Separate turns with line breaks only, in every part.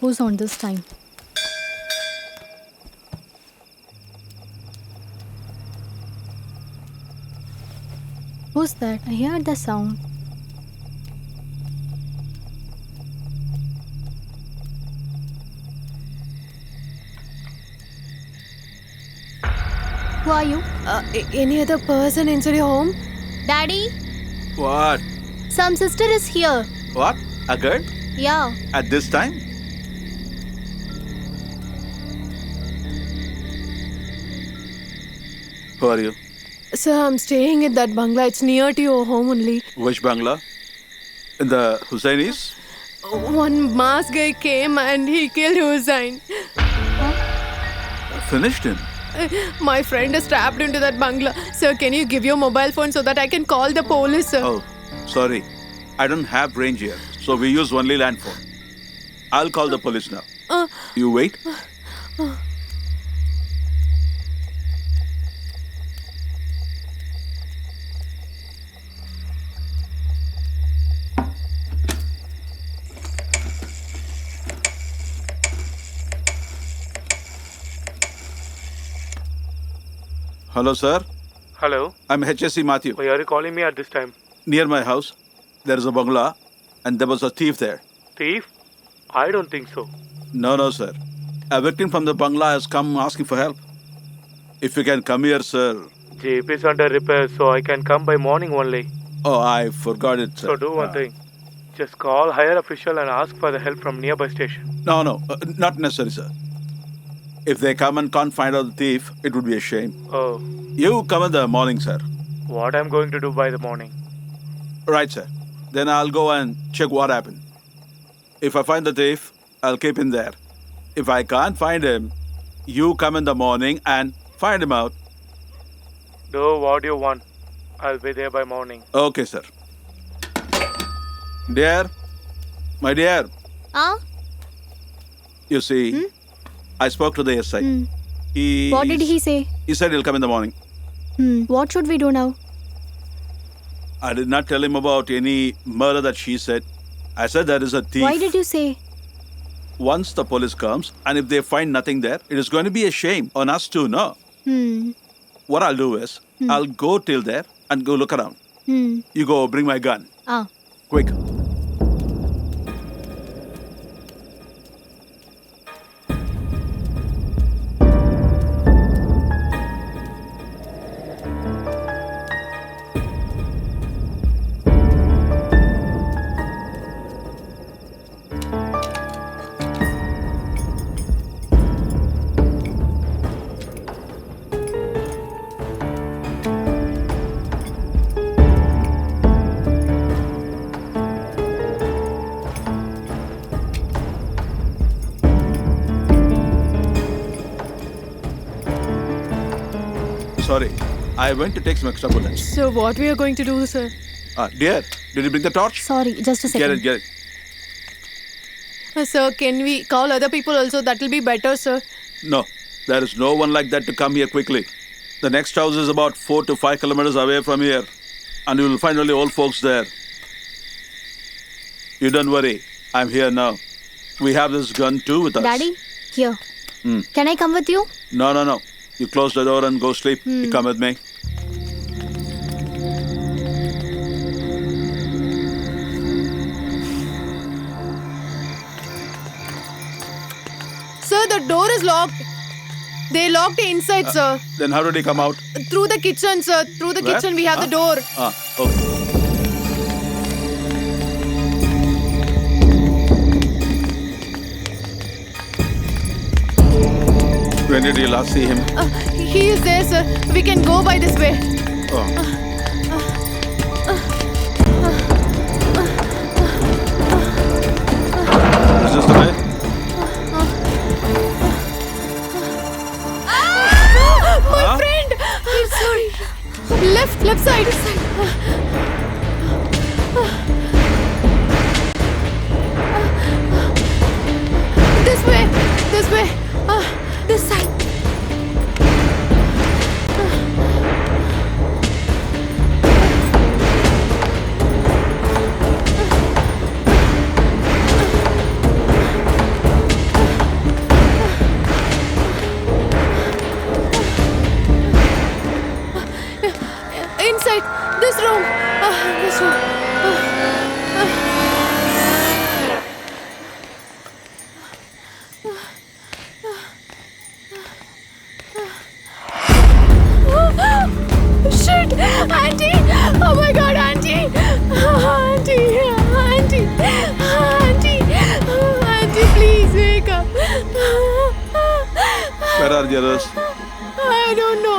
Who's on this time? Who's that? I heard the sound. Who are you?
Any other person inside your home?
Daddy?
What?
Some sister is here.
What? A girl?
Yeah.
At this time? Who are you?
Sir, I'm staying in that bungalow. It's near to your home only.
Which bangla? In the Hussainis?
One masked guy came and he killed Hussain.
Finished him.
My friend is trapped into that bungalow. Sir, can you give your mobile phone so that I can call the police, sir?
Oh, sorry. I don't have range here, so we use only land phone. I'll call the police now. You wait. Hello, sir.
Hello.
I'm HSC Matthew.
Why are you calling me at this time?
Near my house, there is a bungalow, and there was a thief there.
Thief? I don't think so.
No, sir. A victim from the bungalow has come asking for help. If you can come here, sir.
Jeep is under repair, so I can come by morning only.
Oh, I forgot it, sir.
So do one thing. Just call higher official and ask for the help from nearby station.
No, not necessary, sir. If they come and can't find out the thief, it would be a shame.
Oh,
You come in the morning, sir.
what I'm going to do by the morning?
Right, sir. Then I'll go and check what happened. If I find the thief, I'll keep him there. If I can't find him, you come in the morning and find him out.
Do what you want. I'll be there by morning.
Okay, sir. Dear, my dear,
Ah?
you see, I spoke to the SI.
What did he say?
He said he'll come in the morning.
What should we do now?
I did not tell him about any murder that she said. I said there is a thief.
Why did you say?
Once the police comes, and if they find nothing there, it is going to be a shame on us too, no? What I'll do is, I'll go till there and go look around. You go bring my gun.
Ah.
Quick. Sorry, I went to take some extra bullets.
So what we are going to do, sir?
Dear, did you bring the torch?
Sorry, just a second.
Get it.
Sir, can we call other people also? That will be better, sir.
No, there is no one like that to come here quickly. The next house is about 4 to 5 kilometers away from here, and you will find only old folks there. You don't worry, I'm here now. We have this gun too with us.
Daddy, here. Can I come with you?
No. You close the door and go sleep. You come with me.
Sir, the door is locked. They locked it inside, sir.
Then how did he come out?
Through the kitchen, sir. Through the
Where?
kitchen, we have the door.
Okay. When did you last see him?
He is there, sir. We can go by this way.
Oh. Is this the way?
My friend! Sorry. Left side. This way. This side. This room. This room. Shit! Auntie! Oh my god, Auntie! Auntie! Auntie! Auntie! Auntie, please wake up.
Where are the others?
I don't know.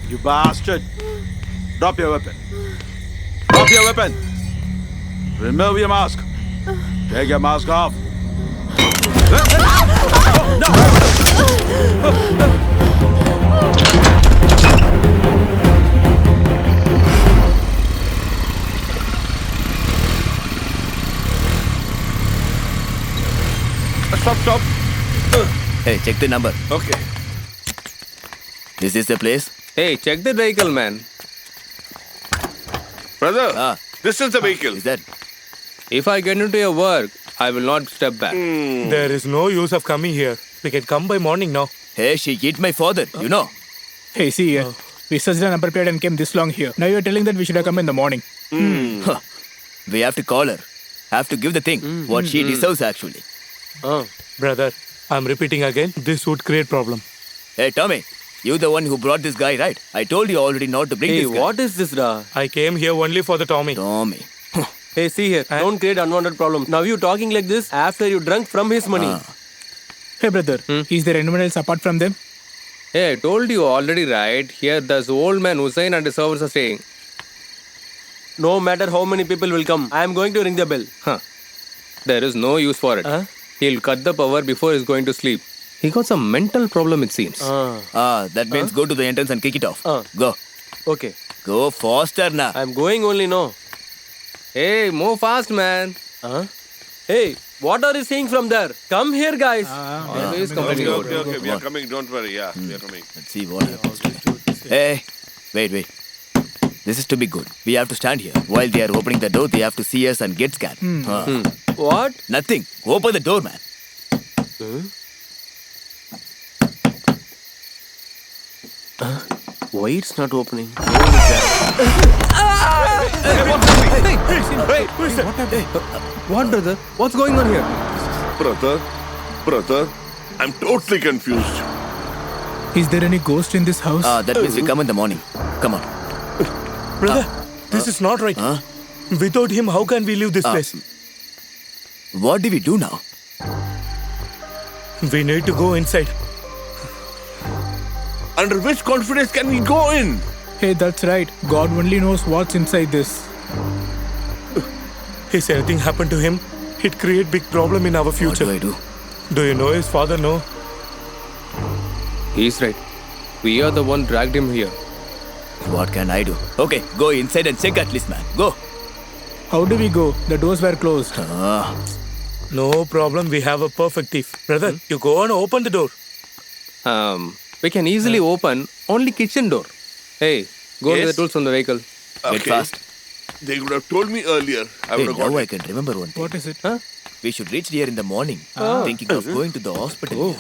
You bastard! Drop your weapon. Drop your weapon. Remove your mask. Take your mask off. Stop.
Hey, check the number.
Okay.
This is the place?
Hey, check the vehicle, man.
Brother,
Ah.
this is the vehicle.
Is that?
If I get into your work, I will not step back.
There is no use of coming here. We can come by morning now.
Hey, she hit my father, you know.
Hey, see here. We searched the number plate and came this long here. Now you're telling that we should have come in the morning.
Huh. We have to call her. Have to give the thing. What she deserves, actually.
Brother, I'm repeating again. This would create problem.
Hey, Tommy. You the one who brought this guy, right? I told you already not to bring
Hey,
this guy.
what is this, da?
I came here only for the Tommy.
Tommy.
Hey, see here. Don't create unwanted problems. Now you talking like this after you drunk from his money.
Ah.
Hey, brother. Is there anyone else apart from them?
Hey, I told you already, right? Here, this old man Hussein and his servants are staying. No matter how many people will come, I am going to ring the bell. Huh. There is no use for it. He'll cut the power before he's going to sleep. He got some mental problem, it seems.
That means go to the entrance and kick it off. Go.
Okay.
Go faster now.
I'm going only, no. Hey, move fast, man. Hey, what are you seeing from there? Come here, guys. Always complaining about it.
Okay. We are coming. Don't worry. Yeah, we are coming.
Let's see what happens. Hey, wait. This is to be good. We have to stand here. While they are opening the door, they have to see us and get scared.
What?
Nothing. Open the door, man.
Why it's not opening? What, brother? What's going on here?
Brother, I'm totally confused.
Is there any ghost in this house?
That means we come in the morning. Come on.
Brother, this is not right. Without him, how can we leave this place?
What do we do now?
We need to go inside.
Under which confidence can we go in?
Hey, that's right. God only knows what's inside this.
If anything happened to him, it create big problem in our
What
future.
do I do?
Do you know his father? No.
He's right. We are the one dragged him here.
What can I do? Okay, go inside and check at least, man. Go.
How do we go? The doors were closed.
No problem. We have a perfect thief. Brother, you go and open the door.
We can easily open only kitchen door. Hey, go to the
Yes?
tools from the vehicle.
Get fast.
They would have told me earlier. I
Hey,
would have
now
got
I
it.
can remember one thing.
What is it?
We should reach here in the morning. Thinking of going to the hospital.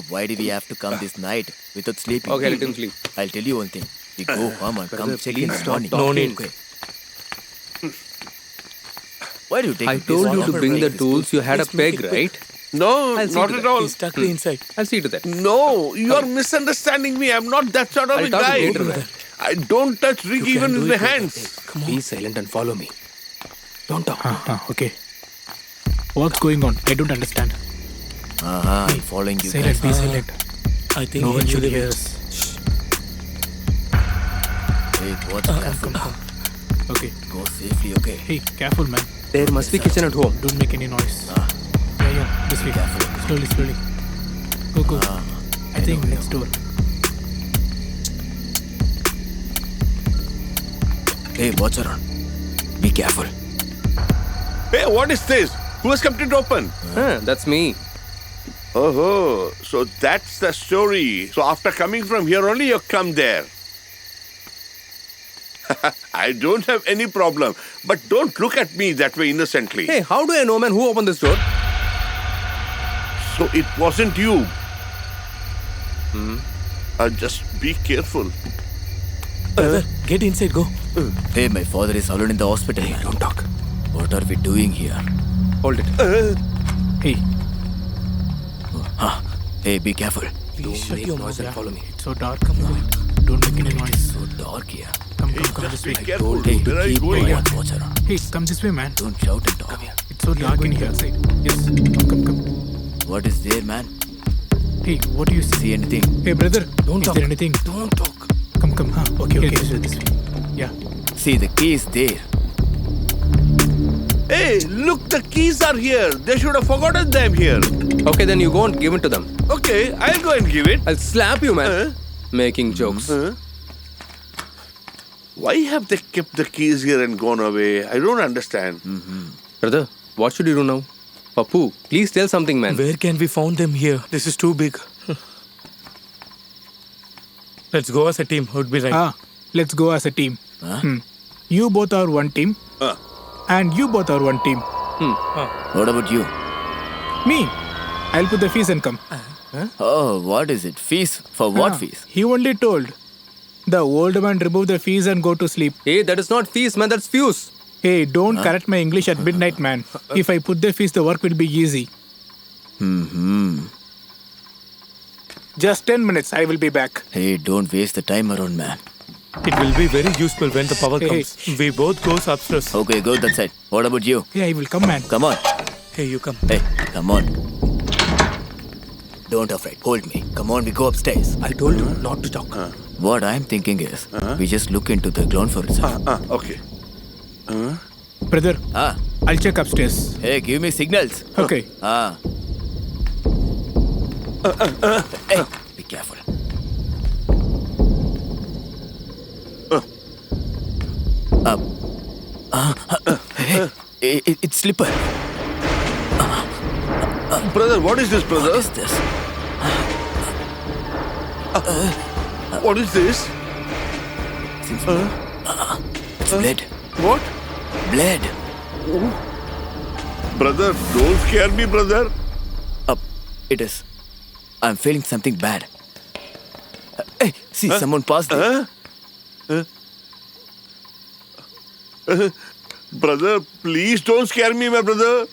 Why do we have to come this night without sleeping?
Okay, let him sleep.
I'll tell you one thing. We go home and come check in the morning.
No need.
Okay. Why do you take
I
this
told you to
longer
bring the
break?
tools. You had a peg, right?
No,
I'll see
not
to
at
that.
all.
He's stuck inside.
I'll see to that.
No, you are misunderstanding me. I'm not that sort of
I'll
a
talk to
guy.
you later, man.
I don't touch rig even with my hands.
Be silent and follow me. Don't talk.
Okay. What's going on? I don't understand.
I'm following you
Silent,
guys.
be silent.
I think
No
he
one
knew
should
the
hear
way.
us.
Hey, watch careful.
Okay.
Go safely, okay?
Hey, careful, man.
There must be kitchen at home.
Don't make any noise. Yeah, this way. Slowly, slowly. Go. I think next door.
Hey, watch around. Be careful.
Hey, what is this? Who has kept it open?
That's me.
Oh, so that's the story. So after coming from here only, you come there. I don't have any problem. But don't look at me that way innocently.
Hey, how do I know, man, who opened this door?
So it wasn't you. Just be careful.
Brother, get inside, go.
Hey, my father is alone in the hospital.
Don't talk.
What are we doing here?
Hold it.
Hey,
Hey, be careful.
Don't
shut
make
your
noise and
mouth.
follow me.
it's so dark. Come on. Don't make any noise.
So dark here.
Come
Hey,
this
just
way.
be careful.
Hey,
Where are you
keep
going?
watch around.
Hey, come this way, man.
Don't shout and talk.
It's so dark in here. Yes. Come.
What is there, man?
Hey, what do you see?
See anything?
Hey, brother.
Don't
is
talk.
there anything?
Don't talk.
Come. Okay. This way. Yeah.
See, the key is there.
Hey, look, the keys are here. They should have forgotten them here.
Okay, then you go and give it to them.
Okay, I'll go and give it.
I'll slap you, man. Making jokes.
Why have they kept the keys here and gone away? I don't understand.
Brother, what should you do now? Papu, please tell something, man.
Where can we found them here? This is too big. Let's go as a team. Would be right.
Let's go as a team. You both are one team. And you both are one team.
What about you?
Me. I'll put the fees and come.
Oh, what is it? Fees? For what fees?
He only told. The old man remove the fees and go to sleep.
Hey, that is not fees, man. That's fuse.
Hey, don't correct my English at midnight, man. If I put the fees, the work will be easy. Just 10 minutes, I will be back.
Hey, don't waste the time around, man.
It will be very useful when the power
Hey,
comes. We both goes upstairs.
Okay, go that side. What about you?
Yeah, I will come, man.
Come on.
Hey, you come.
Hey, come on. Don't afraid. Hold me. Come on, we go upstairs.
I told you not to talk.
What I'm thinking is, we just look into the ground for itself.
Okay.
Brother,
Ah,
I'll check upstairs.
hey, give me signals.
Okay.
Ah. Hey, be careful. Hey, it's slipper.
Brother, what is this,
What
brother?
is this?
What is this?
Seems it's blood.
What?
Blood.
Brother, don't scare me, brother.
It is. I'm feeling something bad. Hey, see, someone passed there.
Brother, please don't scare me, my brother.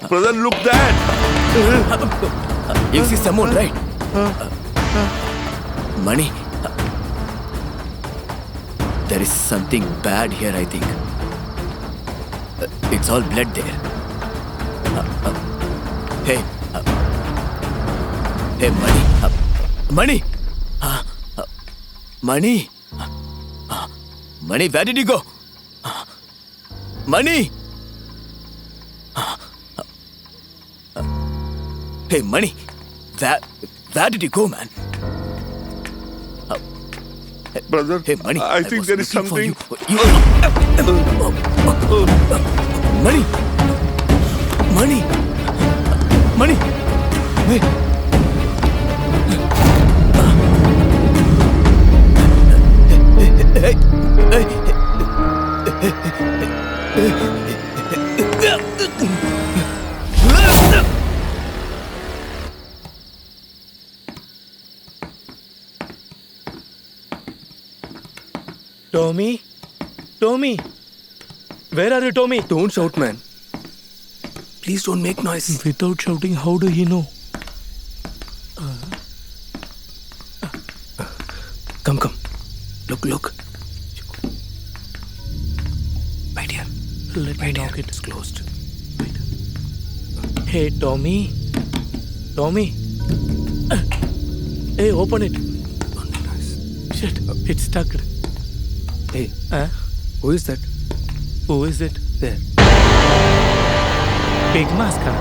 Brother, look that.
You see someone, right? Money. There is something bad here, I think. It's all blood there. Hey. Hey, money. Money. Money. Money, where did you go? Money. Hey, money. Where did you go, man?
Brother,
Hey, money.
I think
was
there is
looking for
something.
Money. Money. Money. Wait. Hey.
Tommy? Where are you, Tommy?
Don't shout, man. Please don't make noise.
Without shouting, how do he know?
Come. Look. My dear.
Let me knock it.
It's closed.
Hey, Tommy. Hey, open it.
Don't make noise.
Shit, it's stuck.
Hey,
Huh?
who is that?
Who is it?
There.
Big mask, huh?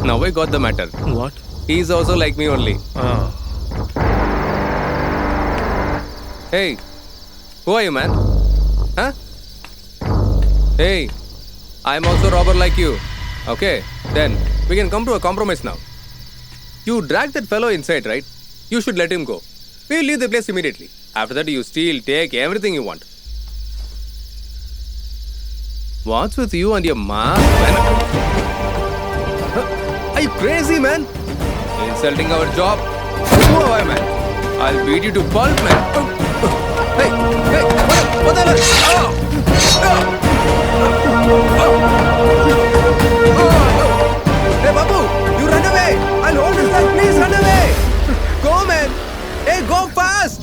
Now I got the matter.
What?
He's also like me only. Hey, who are you, man? Huh? Hey, I'm also robber like you. Okay, then we can come to a compromise now. You dragged that fellow inside, right? You should let him go. We'll leave the place immediately. After that, you steal, take everything you want. What's with you and your mask, man? Huh? Are you crazy, man? Insulting our job? Who am I, man? I'll beat you to pulp, man. Hey, what the hell? Hey, Babu, you run away. I'll hold this leg. Please run away. Go, man. Hey, go fast.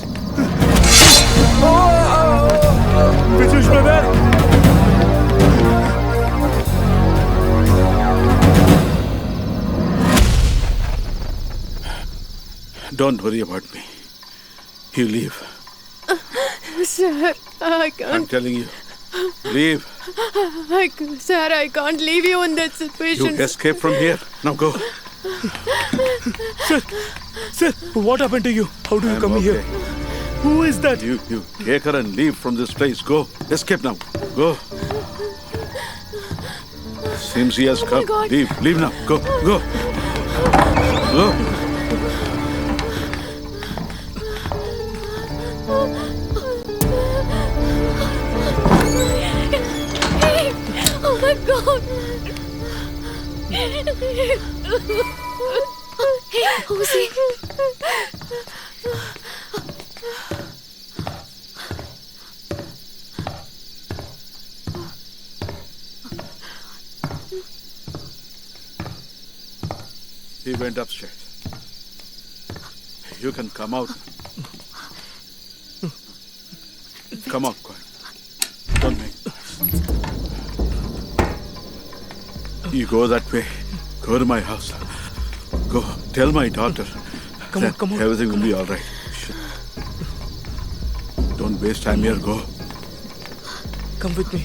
Prisush, brother!
Don't worry about me. You leave.
Sir, I
I'm
can't.
telling you. Leave.
Sir, I can't leave you in that situation.
You escape from here. Now go.
Sir, what happened to you? How do you
I'm
come here?
okay.
Who is that?
You take her and leave from this place. Go. Escape now. Go. Seems he has come.
God.
Leave now. Go. Go.
Oh my God! Hey, Jose.
He went upstairs. You can come out. Come out, quiet. Don't make noise. You go that way. Go to my house. Go. Tell my daughter.
Come on.
Everything will be all right. Shit. Don't waste time here. Go.
Come with me.